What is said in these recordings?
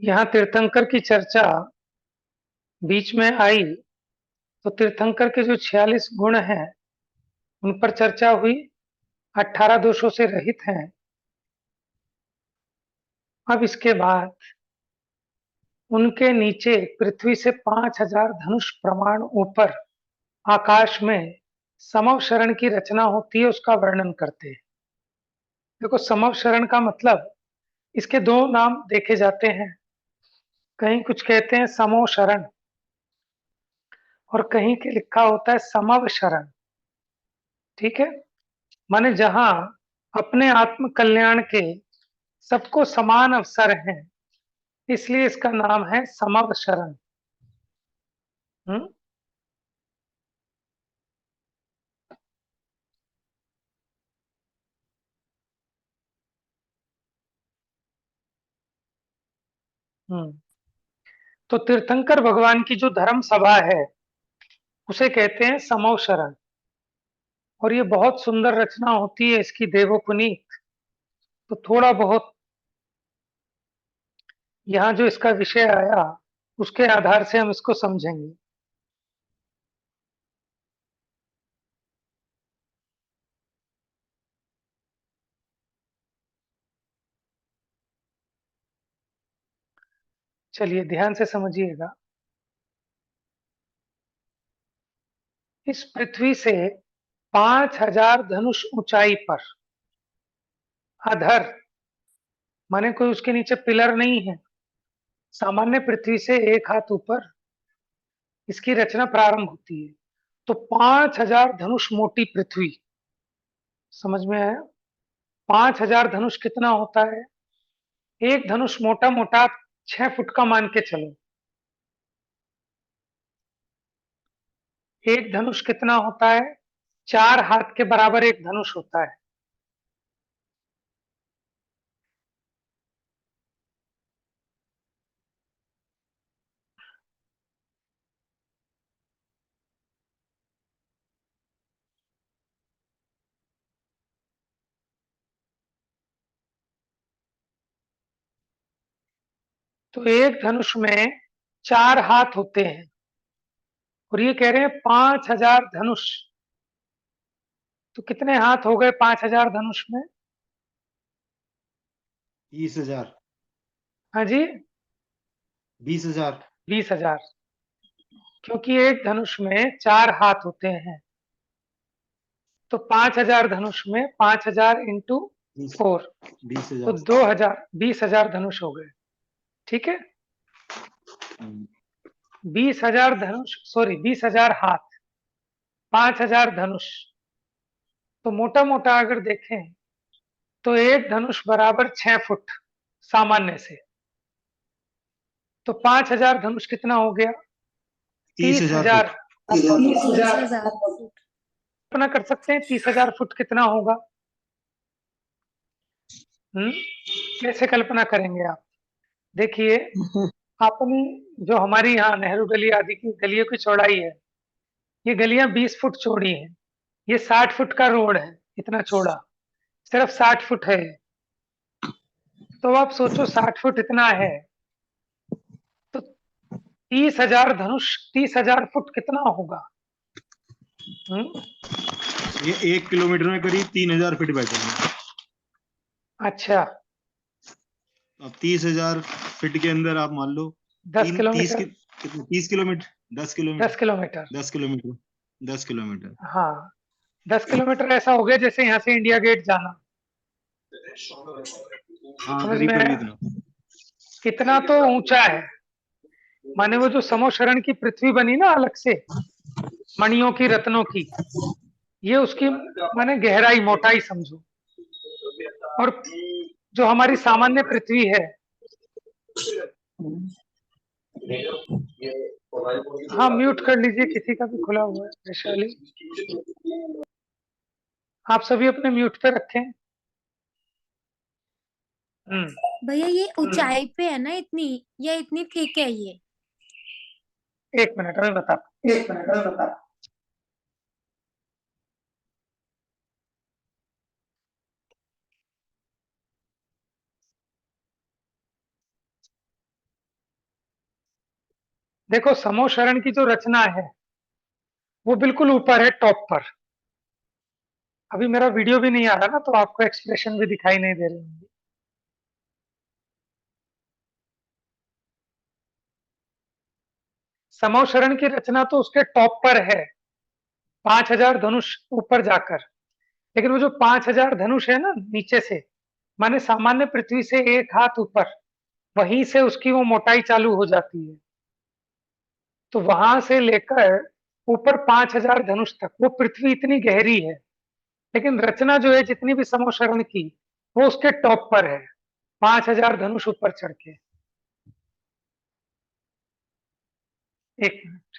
यहाँ तीर्थंकर की चर्चा बीच में आई तो तीर्थंकर के जो 46 गुण हैं उन पर चर्चा हुई, 18 दोषों से रहित हैं। अब इसके बाद उनके नीचे पृथ्वी से 5000 धनुष प्रमाण ऊपर आकाश में समव शरण की रचना होती है, उसका वर्णन करते हैं। देखो, समव शरण का मतलब, इसके दो नाम देखे जाते हैं। कहीं कुछ कहते हैं समो शरण और कहीं के लिखा होता है समव शरण। ठीक है, माने जहां अपने आत्म कल्याण के सबको समान अवसर हैं, इसलिए इसका नाम है समव शरण। हम्म हम्म तो तीर्थंकर भगवान की जो धर्म सभा है उसे कहते हैं समव शरण। और ये बहुत सुंदर रचना होती है इसकी, देवोपनीत। तो थोड़ा बहुत यहाँ जो इसका विषय आया उसके आधार से हम इसको समझेंगे। चलिए ध्यान से समझिएगा। इस पृथ्वी से 5000 धनुष ऊंचाई पर, अधर माने कोई उसके नीचे पिलर नहीं है, सामान्य पृथ्वी से एक हाथ ऊपर इसकी रचना प्रारंभ होती है। तो 5000 धनुष मोटी पृथ्वी, समझ में आया? 5000 धनुष कितना होता है? एक धनुष मोटा मोटा 6 फुट का मान के चलो। एक धनुष कितना होता है? 4 हाथ के बराबर एक धनुष होता है। तो एक धनुष में 4 हाथ होते हैं और ये कह रहे हैं 5000 धनुष। तो कितने हाथ हो गए 5000 धनुष में? 20,000। हाँ जी, 20,000। 20,000। क्योंकि एक धनुष में 4 हाथ होते हैं, तो 5000 धनुष में 5000 इंटू 4, तो 20,000। 2000, 20,000 धनुष हो गए। ठीक है, 20,000 धनुष, सॉरी 20,000 हाथ, 5000 धनुष। तो मोटा मोटा अगर देखें तो एक धनुष बराबर 6 फुट सामान्य से। तो 5000 धनुष कितना हो गया? 30,000 30,000। फुट। 30,000 फुट। कल्पना कर सकते हैं 30,000 फुट कितना होगा? कैसे कल्पना करेंगे आप? देखिए, अपनी जो हमारी यहाँ नेहरू गली आदि की गलियों की चौड़ाई है, ये गलियां 20 फुट चौड़ी हैं। ये 60 फुट का रोड है, इतना चौड़ा, सिर्फ 60 फुट है। तो आप सोचो 60 फुट इतना है, तो 30,000 धनुष, 30,000 फुट कितना होगा? हम्म ये 1 किलोमीटर में करीब 3,000 फीट बैठेंगे। अच्छा, अब 30,000 फीट के अंदर आप मान लो 10 तीन तीस किलोमीटर। की कितने, 30 kilometre, 10 kilometre, 10 kilometre. 10 kilometre, 10 kilometre. हाँ, 10 किलोमीटर ऐसा हो गया जैसे यहाँ से इंडिया गेट जाना। हाँ, समझ करीब में करीब आया? इतना। कितना तो ऊंचा है। माने वो जो समोशरण की पृथ्वी बनी ना अलग से, मणियों की, रत्नों की, ये उसकी माने गहराई, मोटाई समझो। और जो हमारी सामान्य पृथ्वी है, हाँ म्यूट कर लीजिए, किसी का भी खुला हुआ है, वैशाली। आप सभी अपने म्यूट पे रखें। भैया ये ऊंचाई पे है ना इतनी, या इतनी थिक है ये? एक मिनट में बता। देखो समोशरण की जो रचना है वो बिल्कुल ऊपर है, टॉप पर। अभी मेरा वीडियो भी नहीं आ रहा ना, तो आपको एक्सप्रेशन भी दिखाई नहीं दे रहे होंगे। समोशरण की रचना तो उसके टॉप पर है, 5,000 धनुष ऊपर जाकर। लेकिन वो जो 5,000 धनुष है ना नीचे से, माने सामान्य पृथ्वी से एक हाथ ऊपर, वहीं से उसकी वो मोटाई चालू हो जाती है। तो वहां से लेकर ऊपर 5,000 धनुष तक वो पृथ्वी इतनी गहरी है, लेकिन रचना जो है जितनी भी समोशरण की, वो उसके टॉप पर है, 5,000 धनुष ऊपर चढ़ के। एक मिनट।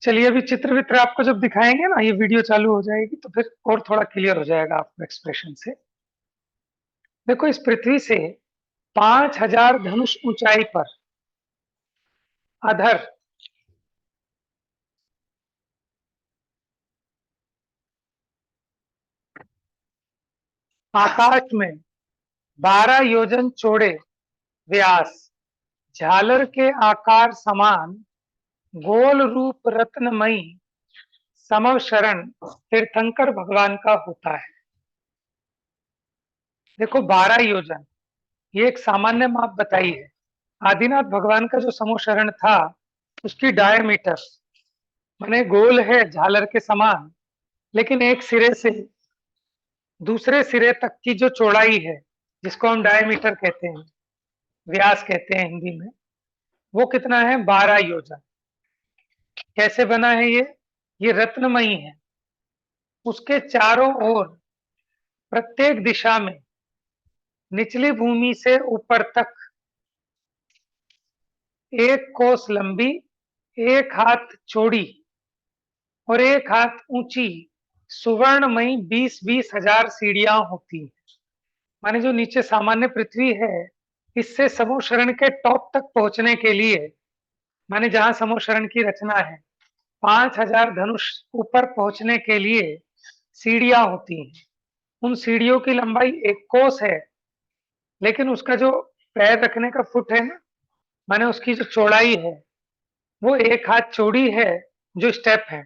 चलिए, अभी चित्र वित्र आपको जब दिखाएंगे ना, ये वीडियो चालू हो जाएगी तो फिर और थोड़ा क्लियर हो जाएगा आपको एक्सप्रेशन से। देखो इस पृथ्वी से 5,000 धनुष ऊंचाई पर अधर आकाश में 12 योजन चौड़े व्यास, झालर के आकार समान, गोल रूप रत्नमयी समव शरण तीर्थंकर भगवान का होता है। देखो 12 योजन, ये एक सामान्य माप बताई है। आदिनाथ भगवान का जो समोशरण था, उसकी डायमीटर माने गोल है झालर के समान, लेकिन एक सिरे से दूसरे सिरे तक की जो चौड़ाई है, जिसको हम डायमीटर कहते हैं, व्यास कहते हैं हिंदी में, वो कितना है? 12 योजन। कैसे बना है ये रत्नमयी है। उसके चारों ओर प्रत्येक दिशा में निचली भूमि से ऊपर तक 1 कोस लंबी, 1 हाथ चौड़ी और 1 हाथ ऊंची सुवर्णमयी 20-20 हजार सीढ़ियां होती हैं। माने जो नीचे सामान्य पृथ्वी है, इससे समोशरण के टॉप तक पहुंचने के लिए, माने जहां समोशरण की रचना है, 5,000 धनुष ऊपर पहुंचने के लिए सीढ़ियां होती हैं। उन सीढ़ियों की लंबाई 1 कोस है, लेकिन उसका जो पैर रखने का फुट है ना, माने उसकी जो चौड़ाई है, वो 1 हाथ चौड़ी है, जो स्टेप है,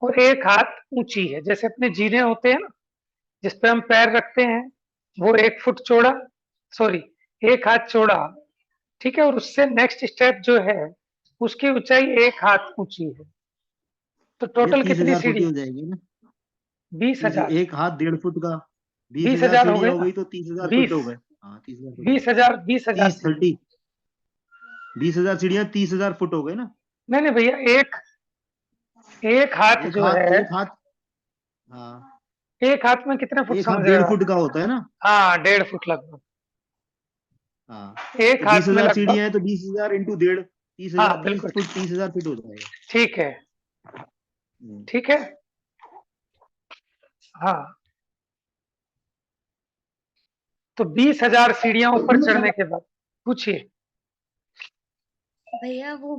और 1 हाथ ऊंची है। जैसे अपने जीने होते हैं ना, जिसपे हम पैर रखते हैं, वो 1 फुट चौड़ा, सॉरी 1 हाथ चौड़ा, ठीक है। और उससे नेक्स्ट स्टेप जो है, उसकी ऊंचाई 1 हाथ ऊंची है। तो ये टोटल तीस कितनी हजार फुट ही सीढ़ी? हो जाएगी ना? 20,000। एक हाथ 1.5 फुट का, बीस 20,000 हजार हो गए सीढ़ियां हो ना? गई तो 30,000 फुट 20, हो गए। हाँ 30,000 फुट हो गए। 20,000, 20,000 30 सीढ़ी। 30, 20,000 सीढ़ियां 30,000 फुट हो गए ना? नहीं नहीं भैया, एक हाथ एक जो हाथ, है, एक हाथ। हाँ, एक हाथ में कितने फुट एक हाथ समझ रहे डेढ़ हो आप? फुट का होता है ना? हाँ, 1.5 फुट लगभग। हाँ, तो एक बीस हाथ में हजार लगभग। सीढ़ियां हैं तो 20,000 इंटू डेढ़, तीस हाँ हजार तीस बिल्कुल फुट 30,000 फुट हो जाएगा। ठीक है। हम्म। ठीक है। हाँ, तो 20,000 सीढ़ियां ऊपर चढ़ने के बाद पूछिए। भैया वो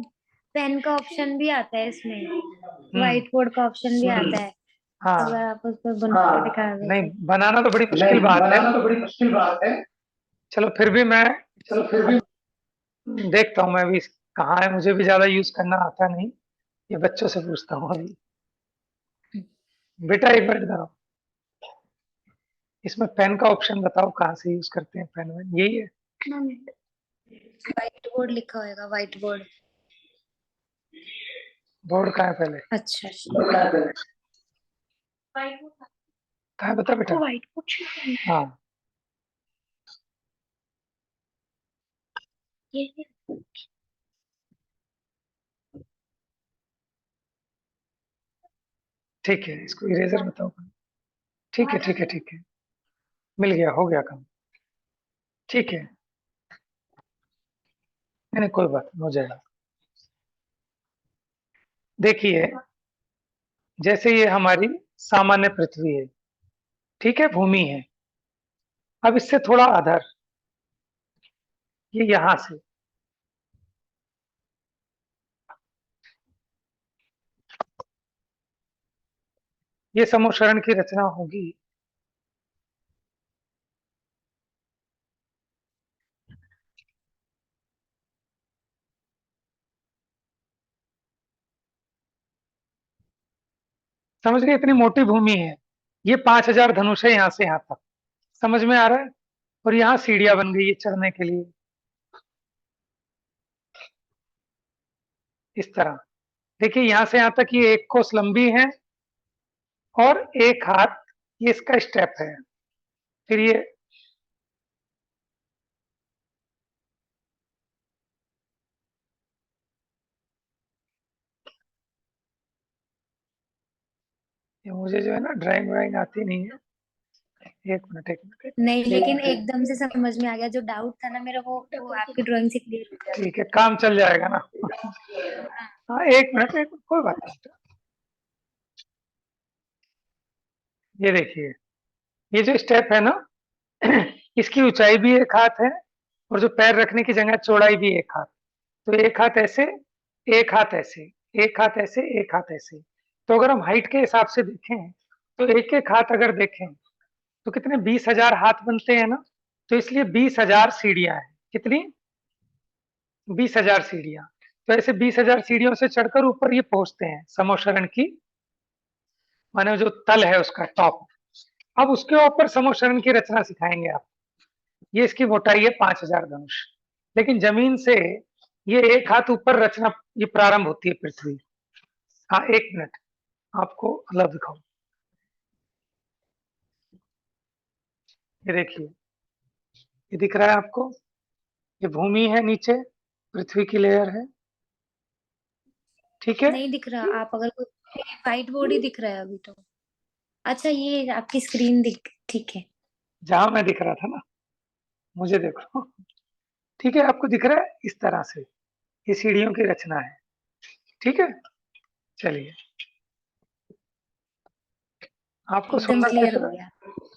पेन का ऑप्शन भी आता है इसमें, हम्म। व्हाइट बोर्ड का ऑप्शन भी आता है। अगर हाँ, आप उस पर बना के दिखा नहीं देते। बनाना तो बड़ी मुश्किल बात है। बनाना तो बड़ी मुश्किल बात है। चलो फिर भी मैं चलो फिर भी देखता हूँ, मैं भी कहाँ है, मुझे भी ज्यादा यूज करना आता नहीं, ये बच्चों से पूछता हूँ अभी। बेटा एक मिनट इधर आओ, इसमें पेन का ऑप्शन बताओ, कहाँ से यूज करते हैं पेन वेन? यही है? व्हाइट बोर्ड लिखा होगा, व्हाइट बोर्ड। बोर्ड कहाँ है पहले? अच्छा कहाँ है बता बेटा? व्हाइट बोर्ड हाँ, ये ठीक है, इसको इरेजर बताओ। ठीक है ठीक है ठीक है, मिल गया, हो गया काम। ठीक है, नहीं नहीं, कोई बात नहीं, हो जाएगा। देखिए जैसे ये हमारी सामान्य पृथ्वी है, ठीक है, भूमि है। अब इससे थोड़ा अधर, ये यहां से, ये समोच्चरण की रचना होगी। समझ गए, इतनी मोटी भूमि है। ये 5,000 धनुष है यहां से यहां तक, समझ में आ रहा है। और यहाँ सीढ़ियां बन गई है चढ़ने के लिए, इस तरह। देखिए यहां से यहां तक ये 1 कोस लंबी है और 1 हाथ, ये इसका स्टेप है। फिर ये मुझे जो है ना ड्राइंग व्राइंग आती नहीं है। एक मिनट एक मिनट नहीं, लेकिन एकदम से समझ में आ गया। जो डाउट था ना मेरा, वो आपकी ड्राइंग से क्लियर हो गया। ठीक है, काम चल जाएगा ना। हाँ एक मिनट कोई बात नहीं। ये देखिए, ये जो स्टेप है ना, इसकी ऊंचाई भी 1 हाथ है और जो पैर रखने की जगह चौड़ाई भी 1 हाथ। तो 1 हाथ ऐसे, 1 हाथ ऐसे, 1 हाथ ऐसे, 1 हाथ ऐसे। तो अगर हम हाइट के हिसाब से देखें तो एक एक हाथ अगर देखें तो कितने 20,000 हाथ बनते हैं ना। तो इसलिए 20,000 सीढ़ियां हैं। कितनी? 20,000 सीढ़ियां। तो ऐसे 20,000 सीढ़ियों से चढ़कर ऊपर ये पहुंचते हैं समोच्चरण की, माने जो तल है उसका टॉप। अब उसके ऊपर समोच्चरण की रचना सिखाएंगे आप। ये इसकी मोटाई है 5,000 धनुष। लेकिन जमीन से ये 1 हाथ ऊपर रचना ये प्रारंभ होती है पृथ्वी। हाँ एक मिनट, आपको अलग दिखाऊं। ये देखिए, ये दिख रहा है आपको, ये भूमि है, नीचे पृथ्वी की लेयर है, ठीक है। नहीं दिख रहा। आप अगर कोई व्हाइट बोर्ड ही दिख रहा है अभी तो। अच्छा, ये आपकी स्क्रीन दिख, ठीक है। जहां मैं दिख रहा था ना, मुझे देखो, ठीक है, आपको दिख रहा है इस तरह से, ये सीढ़ियों की रचना है, ठीक है। चलिए, आपको एकदम सुंदर क्लियर लग हो रहा गया।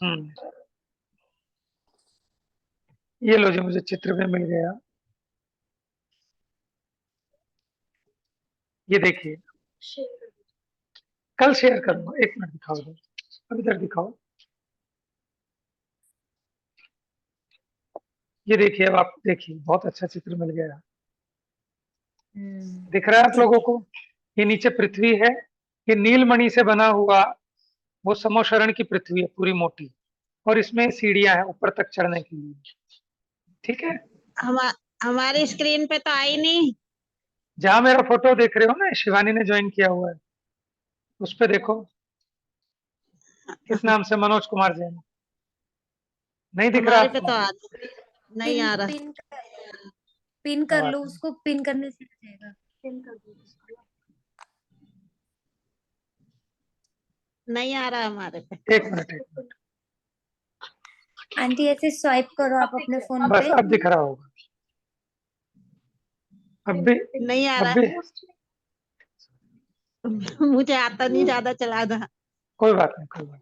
है। ये लो जी, मुझे चित्र में मिल गया। ये देखिए, कल शेयर करूंगा, एक मिनट दिखाओ दो, अब इधर दिखाओ। ये देखिए, अब आप देखिए, बहुत अच्छा चित्र मिल गया। दिख रहा है आप लोगों ठीक है। को? ये नीचे पृथ्वी है, ये नीलमणि से बना हुआ वो समोच्चरण की पृथ्वी है पूरी मोटी, और इसमें सीढ़ियां हैं ऊपर तक चढ़ने के लिए, ठीक है। हमारी स्क्रीन पे तो आई नहीं। जहां मेरा फोटो देख रहे हो ना, शिवानी ने ज्वाइन किया हुआ है, उस पे देखो, किस नाम से, मनोज कुमार जैन। नहीं दिख रहा हमारे पे आपको? तो नहीं पिन आ रहा। पिन पिन क्या कर बात लो है? उसको। पिन करने से आ जाएगा। नहीं आ रहा हमारे पे। एक मिनट एक मिनट, आंटी ऐसे स्वाइप करो आप अपने फोन बस पे। अब दिख रहा होगा। अब भी, नहीं आ अब रहा। भी मुझे आता नहीं ज्यादा चलाना। कोई बात नहीं, कोई बात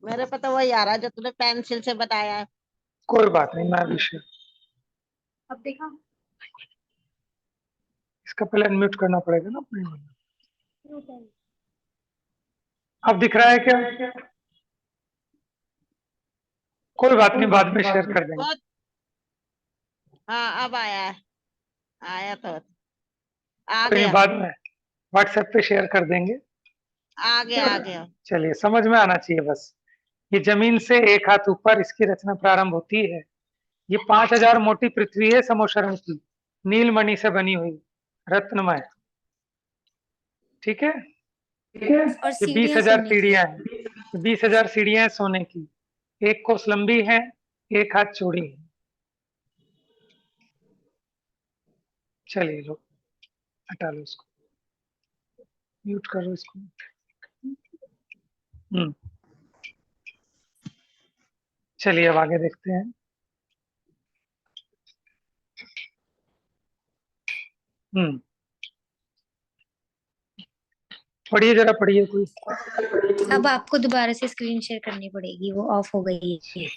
मेरे पे तो वही आ रहा जो तूने पेंसिल से बताया है। कोई बात नहीं, मैं अभी शेयर, अब देखा। इसका पहले अनम्यूट करना पड़ेगा ना अपने को। अब दिख रहा है क्या? कोई बात नहीं, बाद में शेयर कर देंगे। बहुत। हाँ अब आया है। आया तो आ कोई नहीं, गया। बाद में व्हाट्सएप पे शेयर कर देंगे। आ गया आ गया। चलिए, समझ में आना चाहिए बस। ये जमीन से 1 हाथ ऊपर इसकी रचना प्रारंभ होती है। ये 5,000 मोटी पृथ्वी है समोच्चरण की, नीलमणि से बनी हुई, रत्नमय, ठीक है। और ये सीढ़ियां 20,000 सोने की है। सीढ़ियां हैं, 20,000 सीढ़ियां हैं सोने की। 1 कोस लंबी है, 1 हाथ चौड़ी है। चलिए लो, हटा लो इसको, म्यूट करो इसको। चलिए अब आगे देखते हैं। हम्म पढ़िए जरा, पढ़िए कोई। अब आपको दोबारा से स्क्रीन शेयर करनी पड़ेगी, वो ऑफ हो गई है।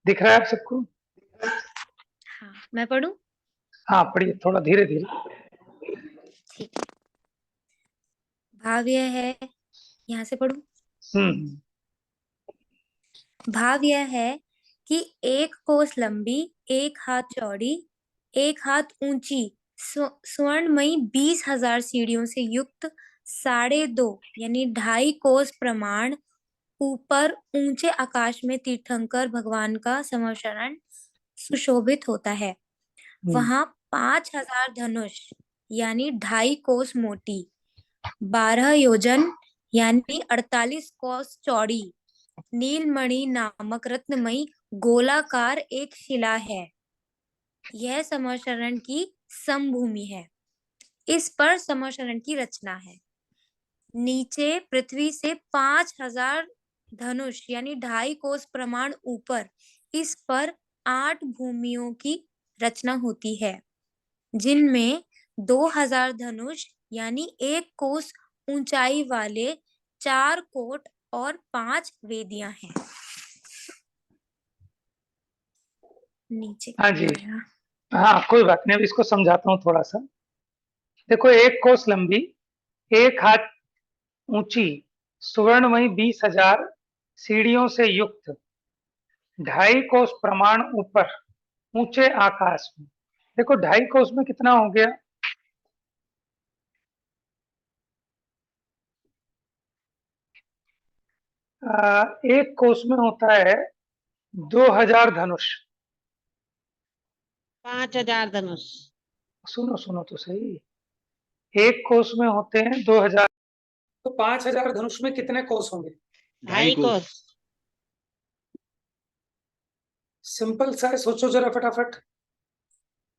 दिख रहा है आप सबको? हाँ, मैं पढ़ूं? हाँ पढ़िए, थोड़ा धीरे धीरे। ठीक है। भाव यह है, यहाँ से पढ़ूं? हम्म भाव यह है कि 1 कोस लंबी, 1 हाथ चौड़ी, 1 हाथ ऊंची, स्वर्णमयी 20,000 सीढ़ियों से युक्त 2.5 यानी 2.5 कोस प्रमाण ऊपर ऊंचे आकाश में तीर्थंकर भगवान का समशरण सुशोभित होता है। वहां 5,000 धनुष यानी 2.5 कोस मोटी, 12 योजन यानी 48 कोस चौड़ी नीलमणि नामक रत्नमयी गोलाकार एक शिला है। यह समशरण की समभूमि है। इस पर समशरण की रचना है। नीचे पृथ्वी से 5,000 धनुष यानी 2.5 कोस प्रमाण ऊपर इस पर 8 भूमियों की रचना होती है, जिनमें 2,000 धनुष यानी 1 कोस ऊंचाई वाले 4 कोट और 5 वेदियां हैं। नीचे हाँ जी, हाँ कोई बात नहीं, अब इसको समझाता हूँ थोड़ा सा। देखो, 1 कोस लंबी, 1 हाथ ऊंची, सुवर्णमयी 20,000 सीढ़ियों से युक्त, 2.5 कोस प्रमाण ऊपर ऊंचे आकाश में। देखो 2.5 कोस में कितना हो गया? एक कोस में होता है 2,000 धनुष। 5,000 धनुष। सुनो सुनो तो सही, 1 कोस में होते हैं 2,000, तो 5,000 धनुष में कितने कोस होंगे? 2.5 कोस। सिंपल सा है, सोचो जरा फटाफट।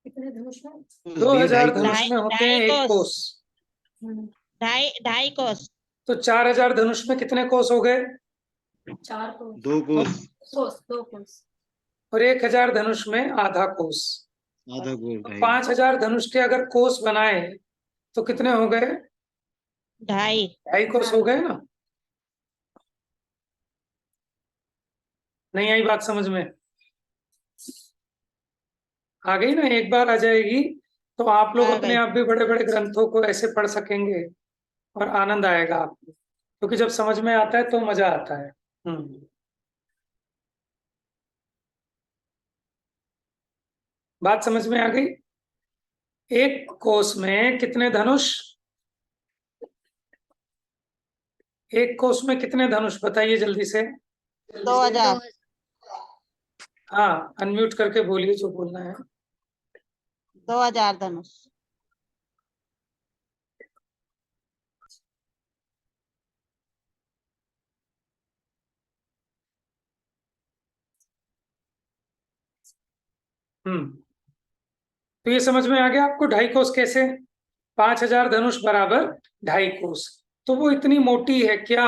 कितने धनुष में? 2,000 धनुष ढाई- में होते ढाई हैं 1 कोस। कोस, 2.5 कोस। तो 4,000 धनुष में कितने कोस हो गए? 4 कोस। 2 कोस। 2 कोस। और 1,000 धनुष में आधा कोस। आधा कोस। तो 5,000 धनुष के अगर कोस बनाए तो कितने हो गए? 2.5 कोस हो गए ना? नहीं आई बात समझ में? आ गई ना? एक बार आ जाएगी तो आप लोग आ अपने गई। आप भी बड़े बड़े ग्रंथों को ऐसे पढ़ सकेंगे और आनंद आएगा आपको, क्योंकि जब समझ में आता है तो मजा आता है। बात समझ में आ गई? 1 कोस में कितने धनुष? 1 कोस में कितने धनुष बताइए जल्दी से। 2,000। हाँ, अनम्यूट करके बोलिए जो बोलना है। 2,000 धनुष। तो ये समझ में आ गया आपको 2.5 कोस कैसे? 5,000 धनुष बराबर 2.5 कोस। तो वो इतनी मोटी है क्या?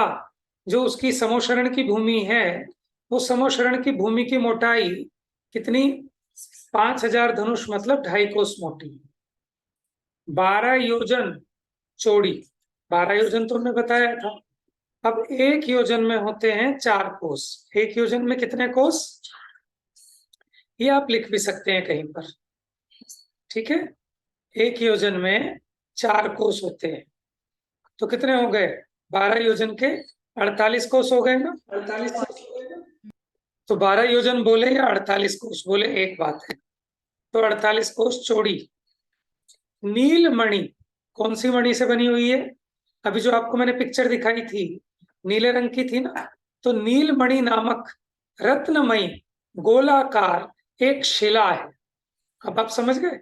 जो उसकी समोशरण की भूमि है, वो समोशरण की भूमि की मोटाई कितनी? 5,000 धनुष मतलब 2.5 कोस मोटी, 12 योजन चौड़ी। 12 योजन तो हमने बताया था। अब 1 योजन में होते हैं 4 कोस। 1 योजन में कितने कोस? ये आप लिख भी सकते हैं कहीं पर, ठीक है? 1 योजन में 4 कोस होते हैं, तो कितने हो गए? 12 योजन के 48 कोस हो गए ना? 48 कोस हो गए ना? तो 12 योजन बोले या 48 कोस बोले, एक बात है। तो 48 कोस चौड़ी। नीलमणि कौन सी मणि से बनी हुई है? अभी जो आपको मैंने पिक्चर दिखाई थी नीले रंग की थी ना, तो नीलमणि नामक रत्नमयी गोलाकार एक शिला है। अब आप समझ गए?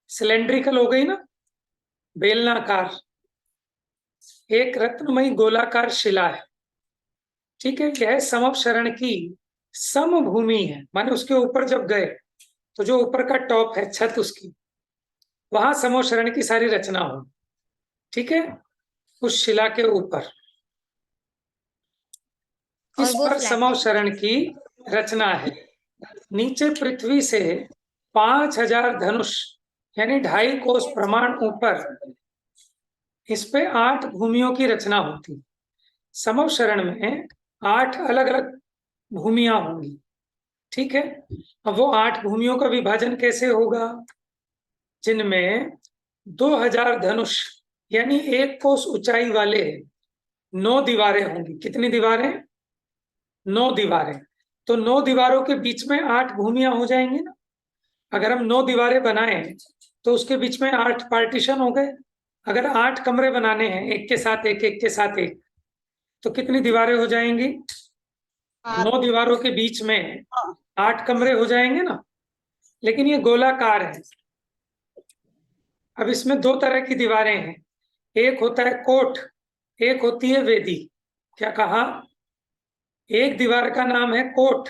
सिलेंड्रिकल हो गई ना, बेलनाकार, एक रत्नमयी गोलाकार शिला है, ठीक है? यह समशरण की समभूमि है, माने उसके ऊपर जब गए तो जो ऊपर का टॉप है छत उसकी, वहां समोशरण की सारी रचना हो, ठीक है, उस शिला के ऊपर। इस और वो पर फ्लैट समोशरण की रचना है। नीचे पृथ्वी से 5000 धनुष यानी 2.5 कोस प्रमाण ऊपर इस पे 8 भूमियों की रचना होती। समोशरण में 8 अलग अलग भूमियां होंगी, ठीक है। अब वो 8 भूमियों का विभाजन कैसे होगा, जिनमें 2000 धनुष यानी 1 कोस ऊंचाई वाले 9 दीवारें होंगी। कितनी दीवारें? 9 दीवारें। तो 9 दीवारों के बीच में 8 भूमियां हो जाएंगी ना। अगर हम 9 दीवारें बनाएं तो उसके बीच में 8 पार्टीशन हो गए। अगर 8 कमरे बनाने हैं एक के साथ एक, एक के साथ एक, तो कितनी दीवारें हो जाएंगी? 9 दीवारों के बीच में 8 कमरे हो जाएंगे ना। लेकिन ये गोलाकार है। अब इसमें 2 तरह की दीवारें हैं, एक होता है कोठ, एक होती है वेदी। क्या कहा? एक दीवार का नाम है कोठ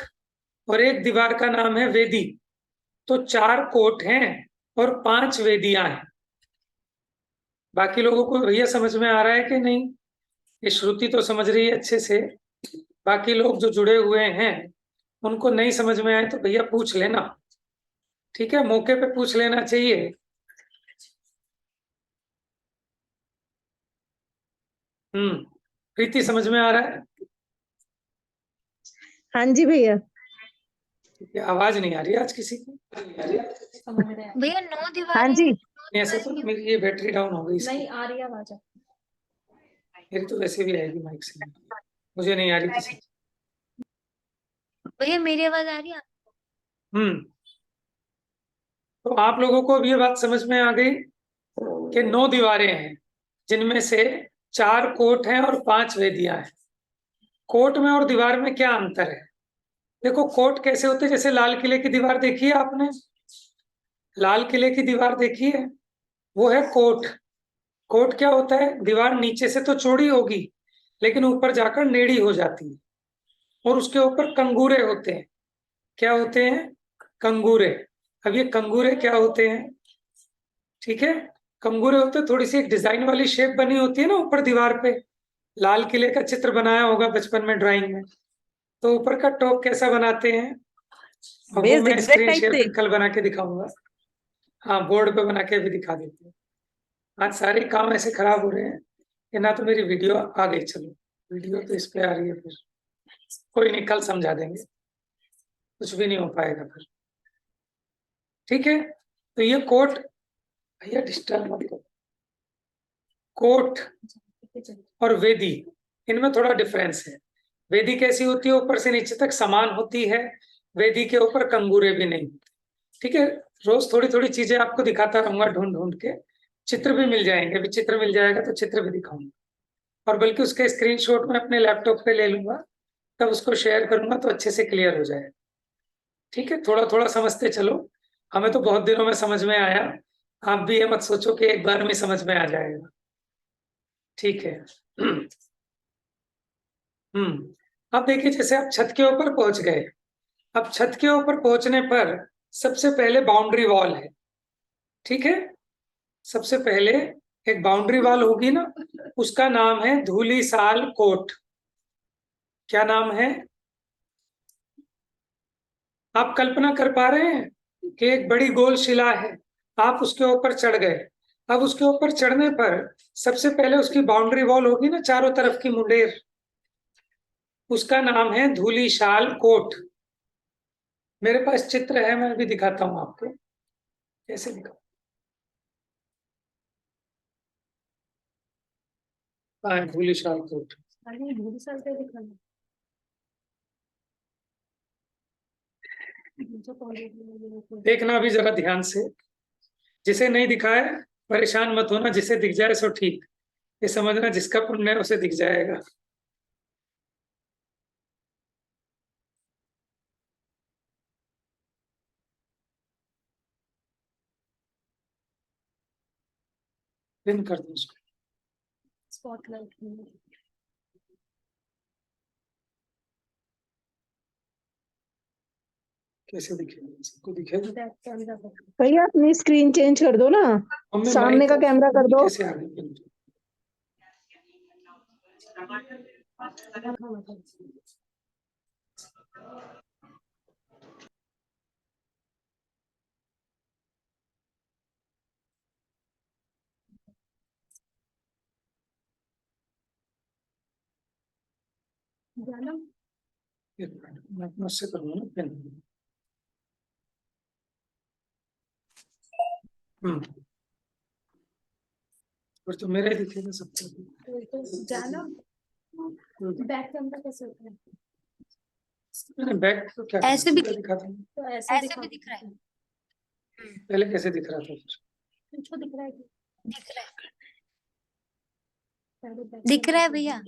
और एक दीवार का नाम है वेदी। तो 4 कोठ हैं और 5 वेदियां हैं। बाकी लोगों को भैया समझ में आ रहा है कि नहीं? ये श्रुति तो समझ रही है अच्छे से। बाकी लोग जो जुड़े हुए हैं उनको नहीं समझ में आए तो भैया पूछ लेना, ठीक है, मौके पे पूछ लेना चाहिए। प्रीति समझ में आ रहा है? हाँ जी भैया। आवाज नहीं आ रही आज किसी की? भैया 9 हाँ दीवारें जी। नहीं, ऐसे तो मेरी ये बैटरी डाउन हो गई इसकी। नहीं आ रही आवाज। मेरी तो वैसे भी आएगी माइक से, मुझे नहीं आ रही किसी की। भैया मेरी आवाज आ रही है? हम्म तो आप लोगों को अब ये बात समझ में आ गई कि 9 दीवारें हैं, जिनमें से 4 कोट हैं और 5 वेदियां हैं। कोट में और दीवार में क्या अंतर है? देखो कोट कैसे होते हैं, जैसे लाल किले की दीवार देखी है आपने? लाल किले की दीवार देखी है? वो है कोट। कोट क्या होता है? दीवार नीचे से तो चौड़ी होगी लेकिन ऊपर जाकर नेड़ी हो जाती है और उसके ऊपर कंगूरे होते हैं। क्या होते हैं? कंगूरे। अब ये कंगूरे क्या होते हैं? ठीक है, कंगूरे होते हैं, थोड़ी सी एक डिजाइन वाली शेप बनी होती है ना ऊपर दीवार पे। लाल किले का चित्र बनाया होगा बचपन में ड्राइंग में, तो ऊपर का टॉप कैसा बनाते हैं? अब वो मैं स्क्रीन शेयर पे कल बना के दिखाऊंगा। हाँ, बोर्ड पे बना के भी दिखा देते हैं। आज सारे काम ऐसे खराब हो रहे हैं कि ना तो मेरी वीडियो आ गई। चलो, वीडियो तो इस पे आ रही है, फिर कोई नहीं, कल समझा देंगे, कुछ भी नहीं हो पाएगा फिर, ठीक है। तो ये कोट, भैया डिस्टर्ब मत करो। कोट और वेदी, इनमें थोड़ा डिफरेंस है। वेदी कैसी होती है? ऊपर से नीचे तक समान होती है। वेदी के ऊपर कंगूरे भी नहीं, ठीक है। रोज थोड़ी थोड़ी चीजें आपको दिखाता रहूंगा ढूंढ ढूंढ के। चित्र भी मिल जाएंगे, अभी चित्र मिल जाएगा तो चित्र भी दिखाऊंगा, और बल्कि उसके स्क्रीनशॉट में अपने लैपटॉप पे ले लूंगा, तब उसको शेयर करूंगा तो अच्छे से क्लियर हो जाएगा, ठीक है। थोड़ा थोड़ा समझते चलो, हमें तो बहुत दिनों में समझ में आया। आप भी ये मत सोचो कि एक बार में समझ में आ जाएगा, ठीक है। अब देखिए, जैसे आप छत के ऊपर पहुंच गए। अब छत के ऊपर पहुंचने पर सबसे पहले बाउंड्री वॉल है, ठीक है। सबसे पहले एक बाउंड्री वॉल होगी ना, उसका नाम है धूलीसाल कोट। क्या नाम है? आप कल्पना कर पा रहे हैं कि एक बड़ी गोल शिला है, आप उसके ऊपर चढ़ गए। अब उसके ऊपर चढ़ने पर सबसे पहले उसकी बाउंड्री वॉल होगी ना, चारों तरफ की मुंडेर, उसका नाम है धूलीशाल कोट। मेरे पास चित्र है, मैं भी दिखाता हूं आपको कैसे दिखा। हाँ, धूलीशाल कोट। देखना भी जरा ध्यान से, जिसे नहीं दिखा है परेशान मत होना, जिसे दिख जाए सो ठीक। ये समझना जिसका पुण्य है उसे दिख जाएगा। पिन कर दो उसको। स्पॉटलाइट कैसे दिखेगा? सबको दिखेगा? भैया अपनी स्क्रीन चेंज कर दो ना, मम्मी सामने माइक का कैमरा कर दो। कैसे आ गई? एक मिनट, मैं अपना से करूँगा ना पेन। और तो मेरा ही दिखेगा सबको। जाना बैक कैमरा कैसे होता है? मैंने बैक तो क्या ऐसे भी दिखा था? तो ऐसे भी दिख रहा है। पहले कैसे दिख रहा था? कुछ दिख रहा है? दिख रहा है भैया।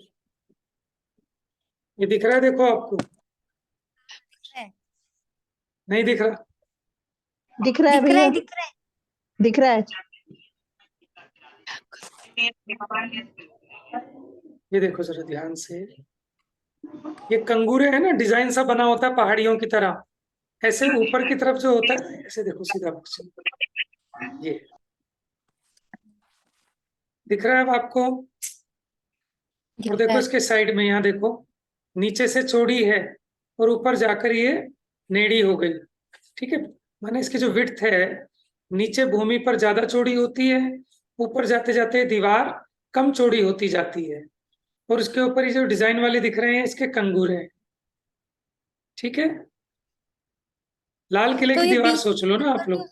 ये दिख रहा है, देखो आपको है। नहीं दिख रहा? दिख रहा है दिख रहा भैया, है, दिख रहा है। दिख रहा है। ये देखो जरा ध्यान से, ये कंगूरे है ना, डिजाइन सा बना होता है पहाड़ियों की तरह, ऐसे ऊपर की तरफ जो होता है, ऐसे देखो सीधा ये दिख रहा है अब आपको? और देखो इसके साइड में, यहाँ देखो नीचे से चौड़ी है और ऊपर जाकर ये नेड़ी हो गई। ठीक है, माने इसकी जो विड्थ है नीचे भूमि पर ज्यादा चौड़ी होती है, ऊपर जाते जाते दीवार कम चौड़ी होती जाती है, और इसके ऊपर ये जो डिजाइन वाले दिख रहे हैं इसके कंगूरे हैं। ठीक है, लाल किले तो की ये दीवार बीच सोच लो ना आप लोग।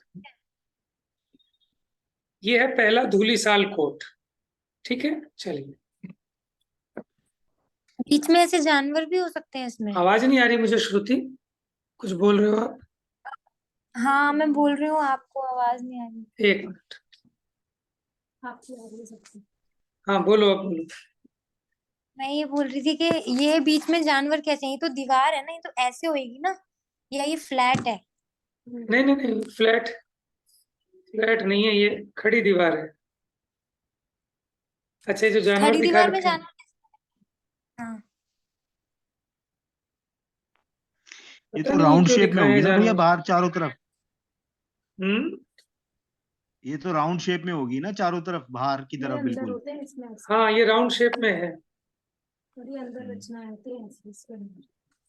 ये है पहला धूलिसाल कोट। ठीक है, चलिए। बीच में ऐसे जानवर भी हो सकते हैं इसमें? आवाज नहीं आ रही मुझे श्रुति, कुछ बोल रहे हो आप? हाँ मैं बोल रही हूँ, आपको आवाज नहीं आ रही। एक मिनट, आपकी आ रही है सबसे। हाँ बोलो, अब बोलो। मैं ये बोल रही थी कि ये बीच में जानवर कैसे हैं? ये तो दीवार है ना, ये तो ऐसे होएगी ना, या ये फ्लैट है? नहीं नहीं नहीं, फ्लैट फ्लैट नहीं है, ये खड़ी दीवार है। अच्छा, ये जो जानवर खड़ी दिखा दीवार में रखे हैं, जानवर कैसे? हाँ ये पता तो नहीं राउंड क्यों शेप में दिखाए होगी ना भैया जानवर। बाहर चारों तरफ? हम्म, ये तो राउंड शेप में होगी ना चारों तरफ, बाहर की तरफ बिल्कुल। हाँ ये राउंड शेप में है, अंदर रचना आती है इसके अंदर।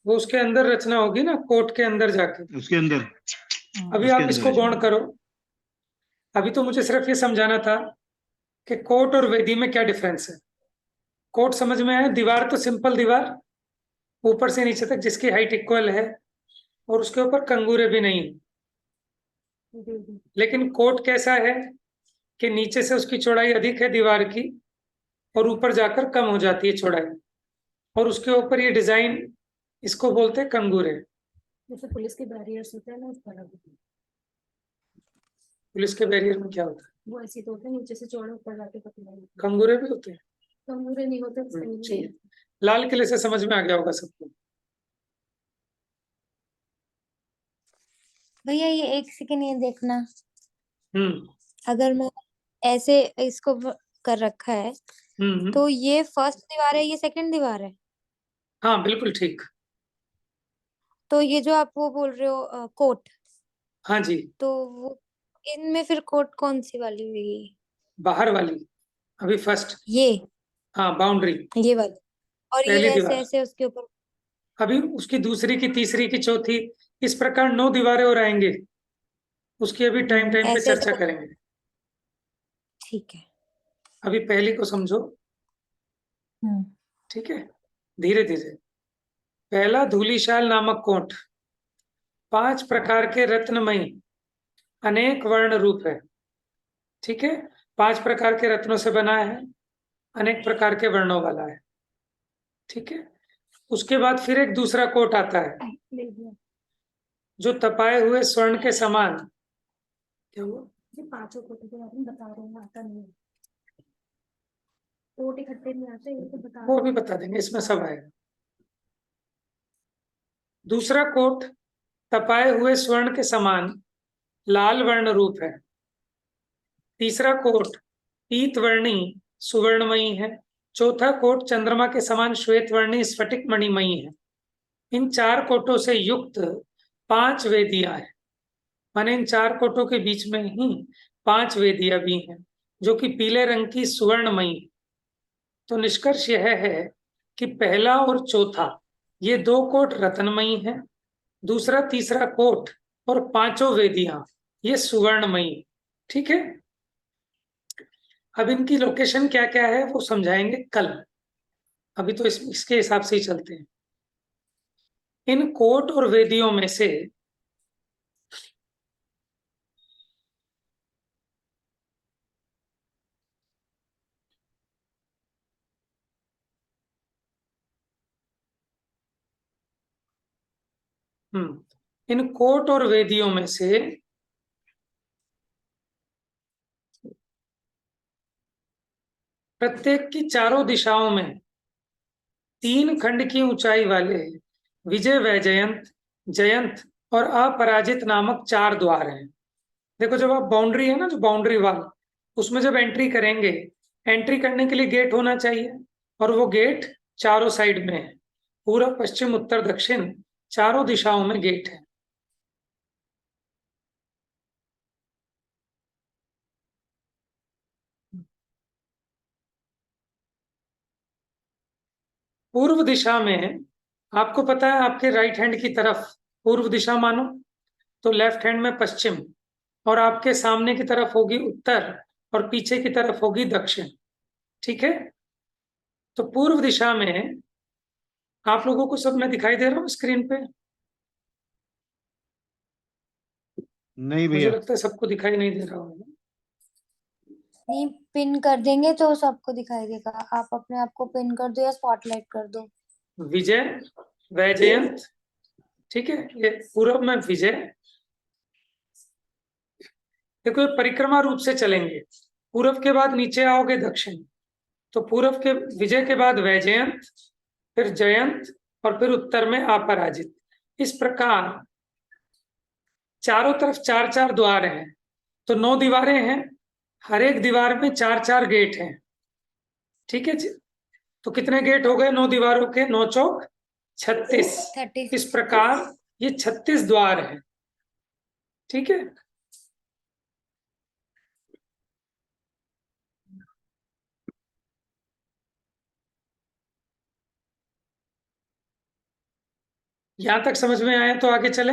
वो उसके अंदर रचना होगी ना, कोट के अंदर जाके। उसके अंदर, अभी उसके आप इसको अंदर है। गौण करो। अभी तो मुझे सिर्फ ये समझाना था कि कोट और वेदी में क्या डिफरेंस है। कोट समझ में आया, दीवार तो सिंपल दीवार ऊपर से नीचे तक जिसकी हाइट इक्वल है और उसके ऊपर कंगूरे भी नहीं। लेकिन कोट कैसा है कि नीचे से उसकी चौड़ाई अधिक है दीवार की और ऊपर जाकर कम हो जाती है चौड़ाई, और उसके ऊपर ये डिजाइन, इसको बोलते हैं कंगूरे। जैसे पुलिस के बैरियर्स होते हैं ना, उस तरह के। पुलिस के बैरियर में क्या होता है? वो ऐसे तो होते हैं, नीचे से चौड़े ऊपर जाके पतले होते हैं। कंगूरे भी होते हैं? कंगूरे नहीं होते उसके चलिए, लाल किले से समझ में आ गया होगा सबको। भैया ये एक सेकंड ये देखना, हम्म अगर मैं ऐसे इसको कर रखा है हम्म, तो ये फर्स्ट दीवार है, ये सेकंड दीवार है। हाँ बिल्कुल ठीक। तो ये जो आप वो बोल रहे हो कोट, हाँ जी, तो वो इनमें फिर कोट कौन सी वाली हुई? बाहर वाली, अभी फर्स्ट। ये हाँ, बाउंड्री, ये वाली, और ये पहली ऐसे दीवार। ऐसे उसके ऊपर। अभी उसकी दूसरी की, तीसरी की, चौथी, इस प्रकार 9 दीवारें और आएंगे, उसकी अभी टाइम टाइम पे ऐसे चर्चा ऐसे। करेंगे। ठीक है। अभी पहली को समझो। ठीक है, धीरे धीरे। पहला धूलिशाल नामक कोट 5 प्रकार के रत्नमयी अनेक वर्ण रूप है। ठीक है, 5 प्रकार के रत्नों से बना है, अनेक प्रकार के वर्णों वाला है। ठीक है, उसके बाद फिर एक दूसरा कोट आता है जो तपाए हुए स्वर्ण के समान। क्या हुआ? ये पांचों कोट के बारे में बता रहे हैं, आता नहीं है। कोट इकट्ठे नहीं आते, ये तो बता वो भी बता देंगे, इसमें सब आएगा। दूसरा कोट तपाए हुए स्वर्ण के समान लाल वर्ण रूप है। तीसरा कोट पीतवर्णी सुवर्णमयी है। चौथा कोट चंद्रमा के समान श्वेतवर्णी स्फटिक मणिमयी है। इन 4 कोटों से युक्त 5 वेदियां हैं, माने इन 4 कोटों के बीच में ही 5 वेदियां भी हैं जो कि पीले रंग की सुवर्णमयी। तो निष्कर्ष यह है कि पहला और चौथा ये 2 कोट रत्नमयी हैं, दूसरा तीसरा कोट और 5 वेदियां ये सुवर्णमयी। ठीक है, अब इनकी लोकेशन क्या क्या है वो समझाएंगे कल, अभी तो इसके हिसाब से ही चलते हैं। इन कोट और वेदियों में से इन कोट और वेदियों में से प्रत्येक की चारों दिशाओं में 3 खंड की ऊंचाई वाले विजय, वैजयंत, जयंत और अपराजित नामक 4 द्वार हैं। देखो, जब आप बाउंड्री है ना, जो बाउंड्री वाल, उसमें जब एंट्री करेंगे, एंट्री करने के लिए गेट होना चाहिए, और वो गेट चारों साइड में है, पूर्व, पश्चिम, उत्तर, दक्षिण, चारों दिशाओं में गेट है। पूर्व दिशा में आपको पता है, आपके राइट हैंड की तरफ पूर्व दिशा मानो तो लेफ्ट हैंड में पश्चिम, और आपके सामने की तरफ होगी उत्तर और पीछे की तरफ होगी दक्षिण। ठीक है, तो पूर्व दिशा में आप लोगों को सब मैं दिखाई दे रहा हूँ स्क्रीन पे? नहीं मुझे भैया, लगता है सबको दिखाई नहीं दे रहा होगा। नहीं, पिन कर देंगे तो सबको दिखाई देगा। आप अपने आप को पिन कर दो या स्पॉटलाइट कर दो। विजय, वैजयंत, ठीक है, ये पूर्व में विजय। देखो, ये परिक्रमा रूप से चलेंगे, पूर्व के बाद नीचे आओगे दक्षिण, तो पूर्व के विजय के बाद वैजयंत, फिर जयंत, और फिर उत्तर में अपराजित। इस प्रकार चारों तरफ 4-4 द्वार हैं, तो 9 दीवारें हैं, हर एक दीवार में 4-4 गेट हैं। ठीक है जी, तो कितने गेट हो गए 9 दीवारों के? 9 चौक 36। 30। इस प्रकार ये 36 द्वार हैं। ठीक है, यहां तक समझ में आया तो आगे चले।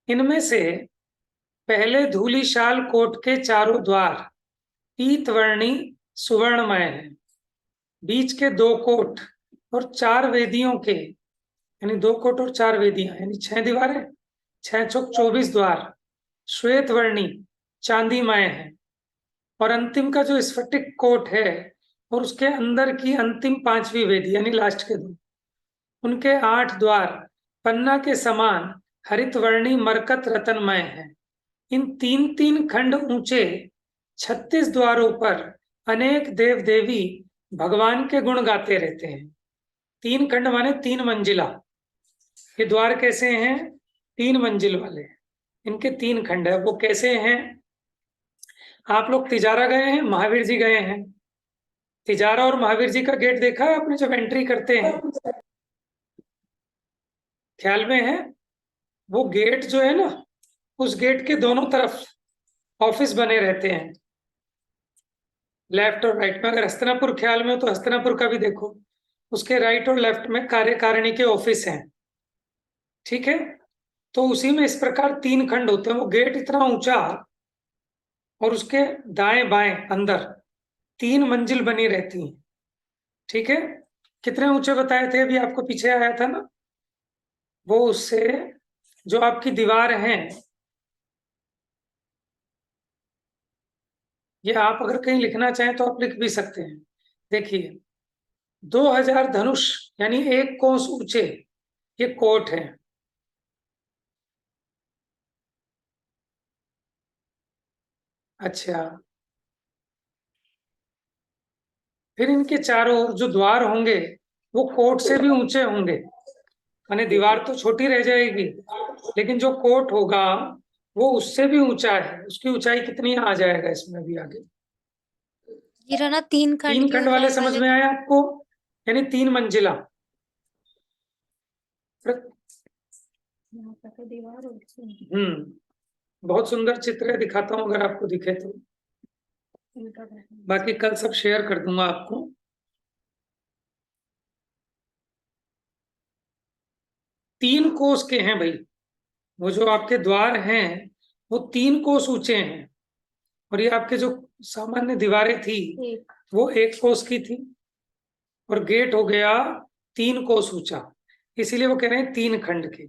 इनमें से पहले धूलिशाल कोट के चारों द्वार पीतवर्णी सुवर्णमय हैं। बीच के 2 कोट और 4 वेदियों के, यानी 2 कोट और 4 वेदियां, यानी 6 दीवारें, 6 चौक 24 द्वार श्वेतवर्णी चांदीमय है। और अंतिम का जो स्फटिक कोट है और उसके अंदर की अंतिम 5वीं वेदी, यानी लास्ट के 2, उनके 8 द्वार पन्ना के समान हरितवर्णी मरकत रतनमय है। इन 3-3 खंड ऊंचे 36 द्वारों पर अनेक देव देवी भगवान के गुण गाते रहते हैं। 3 खंड माने 3 मंजिला। ये द्वार कैसे हैं? 3 मंजिल वाले, इनके 3 खंड है। वो कैसे हैं? आप लोग तिजारा गए हैं, महावीर जी गए हैं? तिजारा और महावीर जी का गेट देखा है आपने जब एंट्री करते हैं? ख्याल में है? वो गेट जो है ना, उस गेट के दोनों तरफ ऑफिस बने रहते हैं, लेफ्ट और राइट में। अगर हस्तिनापुर ख्याल में हो तो हस्तिनापुर का भी देखो, उसके राइट और लेफ्ट में कार्यकारिणी के ऑफिस हैं। ठीक है, तो उसी में इस प्रकार 3 खंड होते हैं। वो गेट इतना ऊंचा और उसके दाएं बाएं अंदर 3 मंजिल बनी रहती हैं। ठीक है, कितने ऊंचे बताए थे अभी आपको, पीछे आया था ना वो, उससे जो आपकी दीवार है, ये आप अगर कहीं लिखना चाहें तो आप लिख भी सकते हैं। देखिए, 2000 धनुष यानी 1 कोस ऊंचे ये कोट है। अच्छा, फिर इनके चारों ओर जो द्वार होंगे वो कोट से भी ऊंचे होंगे, माने दीवार तो छोटी रह जाएगी, लेकिन जो कोट होगा वो उससे भी ऊंचा है। उसकी ऊंचाई कितनी आ जाएगा इसमें भी आगे? ये रहा ना 3 खंड तीन की खंड वाले ऊंचाई समझ वाले। में आया आपको, यानी 3 मंजिला। बहुत सुंदर चित्र है, दिखाता हूँ अगर आपको दिखे तो, बाकी कल सब शेयर कर दूंगा आपको। तीन कोस के हैं भाई, वो जो आपके द्वार हैं वो 3 कोस ऊंचे हैं, और ये आपके जो सामान्य दीवारें थी वो 1 कोस की थी, और गेट हो गया 3 कोस ऊंचा, इसीलिए वो कह रहे हैं 3 खंड के।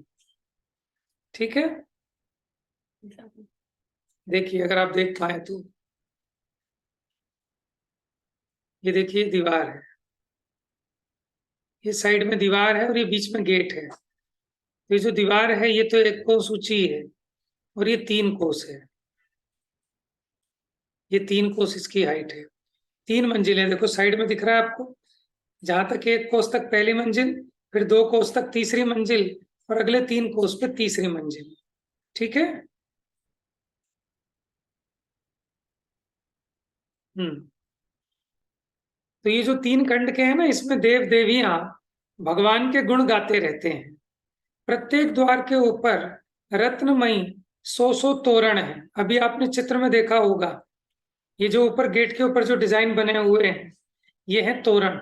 ठीक है, देखिए अगर आप देख पाए तो, ये देखिए दीवार है, ये साइड में दीवार है और ये बीच में गेट है। ये जो दीवार है ये तो 1 कोस ऊंची है, और ये 3 कोस है, ये 3 कोस इसकी हाइट है। 3 मंजिलें देखो साइड में दिख रहा है आपको, जहां तक 1 कोस तक पहली मंजिल, फिर 2 कोस तक तीसरी मंजिल, और अगले 3 कोस पे तीसरी मंजिल। ठीक है। तो ये जो 3 खंड के हैं ना, इसमें देव देवियां भगवान के गुण गाते रहते हैं। प्रत्येक द्वार के ऊपर रत्नमयी 100 तोरण है। अभी आपने चित्र में देखा होगा, ये जो ऊपर गेट के ऊपर जो डिजाइन बने हुए हैं ये है तोरण।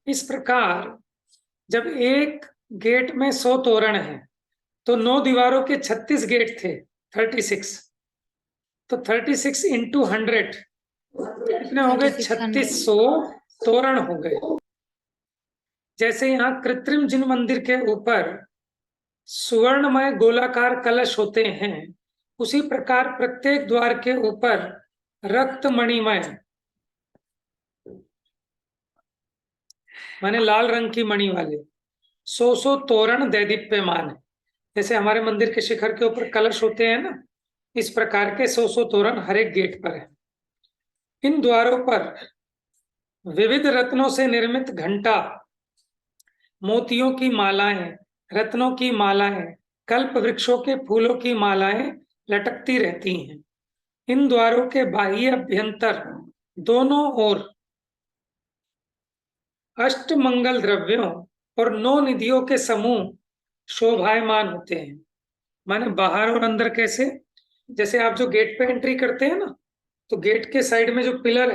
इस प्रकार जब एक गेट में 100 तोरण है तो 9 दीवारों के 36 गेट थे, 36, तो 36 इंटू 100 कितने हो गए? 3600 तोरण हो गए। जैसे यहाँ कृत्रिम जिन मंदिर के ऊपर सुवर्णमय गोलाकार कलश होते हैं, उसी प्रकार प्रत्येक द्वार के ऊपर रक्तमणिमय, माने लाल रंग की मणि वाले 100 तोरण दैदीप्यमान है। जैसे हमारे मंदिर के शिखर के ऊपर कलश होते हैं ना, इस प्रकार के 100 तोरण हर एक गेट पर है। इन द्वारों पर विविध रत्नों से निर्मित घंटा, मोतियों की मालाएं, रत्नों की मालाएं, कल्प वृक्षों के फूलों की मालाएं लटकती रहती हैं। इन द्वारों के बाह्य अभ्यंतर दोनों ओर अष्टमंगल द्रव्यों और 9 निधियों के समूह शोभायमान होते हैं। माने बाहर और अंदर कैसे? जैसे आप जो गेट पे एंट्री करते हैं ना, तो गेट के साइड में जो पिलर है